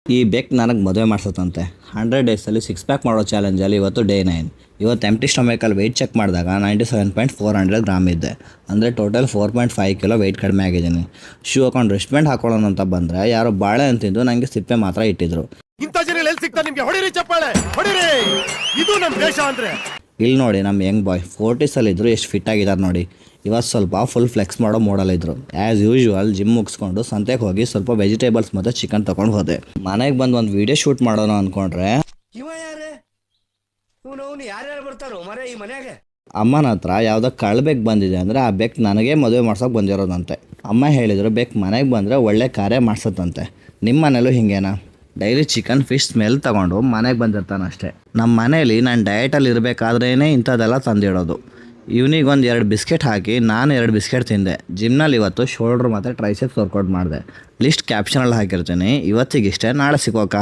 ಈ ಬೆಕ್ ನನಗೆ ಮದುವೆ ಮಾಡ್ಸತ್ತಂತೆ 100 ಡೇಸಲ್ಲಿ 6 ಪ್ಯಾಕ್ ಮಾಡೋ ಚಾಲೆಂಜಲ್ಲಿ ಇವತ್ತು ಡೇ 9. ಇವತ್ತು ಎಂಪ್ಟಿ ಸ್ಟೊಮೈಕಲ್ಲಿ ವೆಯ್ಟ್ ಚೆಕ್ ಮಾಡಿದಾಗ 97.400 ಗ್ರಾಮ್ ಇದ್ದೆ. ಅಂದರೆ ಟೋಟಲ್ 4.5 ಕಿಲೋ ವೆಯ್ಟ್ ಕಡಿಮೆ ಆಗಿದ್ದೀನಿ. ಶೂ ಹಾಕೊಂಡು ರೆಸ್ಟ್ಮೆಂಟ್ ಹಾಕೊಳ್ಳೋಣ ಅಂತ ಬಂದರೆ ಯಾರೋ ಬಾಳೆ ಅಂತಿದ್ದು ನನಗೆ ಸಿಪ್ಪೆ ಮಾತ್ರ ಇಟ್ಟಿದ್ರು. ಇಂಥ ಜನ ಎಲ್ಲಿ ಸಿಗ್ತಾರೆ ನಿಮಗೆ? ಹೊಡಿರಿ ಚಪ್ಪಾಳೆ ಹೊಡಿರಿ, ಇದು ನಮ್ಮ ದೇಶ ಅಂದರೆ. ಇಲ್ಲಿ ನೋಡಿ ನಮ್ಮ ಯಂಗ್ ಬಾಯ್ 40ಸಲ್ಲಿ ಇದ್ರು ಎಷ್ಟು ಫಿಟ್ ಆಗಿದ್ದಾರೆ ನೋಡಿ. ಇವತ್ತು ಸ್ವಲ್ಪ ಫುಲ್ ಫ್ಲೆಕ್ಸ್ ಮಾಡೋ ಮೋಡಲ್ಲಿದ್ದರು. ಆ್ಯಸ್ ಯೂಶ್ವಲ್ ಜಿಮ್ ಮುಗಿಸ್ಕೊಂಡು ಸಂತೆಗೆ ಹೋಗಿ ಸ್ವಲ್ಪ ವೆಜಿಟೇಬಲ್ಸ್ ಮತ್ತು ಚಿಕನ್ ತೊಗೊಂಡು ಹೋದೆ. ಮನೆಗೆ ಬಂದು ಒಂದು ವೀಡಿಯೋ ಶೂಟ್ ಮಾಡೋಣ ಅಂದ್ಕೊಂಡ್ರೆ ಯಾರ್ಯಾರು ಬರ್ತಾರೋ ಮರೆ ಈ ಮನೆಯಾಗೆ. ಅಮ್ಮನ ಹತ್ರ ಯಾವುದೋ ಕಳ್ಬೇಕು ಬಂದಿದೆ ಅಂದರೆ ಆ ಬೆಕ್ ನನಗೆ ಮದುವೆ ಮಾಡ್ಸೋಕೆ ಬಂದಿರೋದಂತೆ. ಅಮ್ಮ ಹೇಳಿದರು ಬೆಕ್ ಮನೆಗೆ ಬಂದರೆ ಒಳ್ಳೆ ಕಾರ್ಯ ಮಾಡ್ಸತ್ತಂತೆ. ನಿಮ್ಮ ಮನೇಲೂ ಹಿಂಗೇನಾ? ಡೈಲಿ ಚಿಕನ್ ಫಿಶ್ ಸ್ಮೆಲ್ ತೊಗೊಂಡು ಮನೆಗೆ ಬಂದಿರ್ತಾನೆ ಅಷ್ಟೇ. ನಮ್ಮ ಮನೇಲಿ ನಾನು ಡಯಟಲ್ಲಿ ಇರಬೇಕಾದ್ರೇ ಇಂಥದ್ದೆಲ್ಲ ತಂದಿಡೋದು. ಇವನಿಗೊಂದು 2 ಬಿಸ್ಕೆಟ್ ಹಾಕಿ ನಾನು 2 ಬಿಸ್ಕೆಟ್ ತಿಂದೆ. ಜಿಮ್ನಲ್ಲಿ ಇವತ್ತು ಶೋಲ್ಡ್ರ್ ಮತ್ತು ಟ್ರೈಸೆಪ್ಸ್ ವರ್ಕೌಟ್ ಮಾಡಿದೆ. ಲಿಸ್ಟ್ ಕ್ಯಾಪ್ಷನಲ್ಲಿ ಹಾಕಿರ್ತೀನಿ. ಇವತ್ತಿಗಿಷ್ಟೇ, ನಾಳೆ ಸಿಗೋಕ.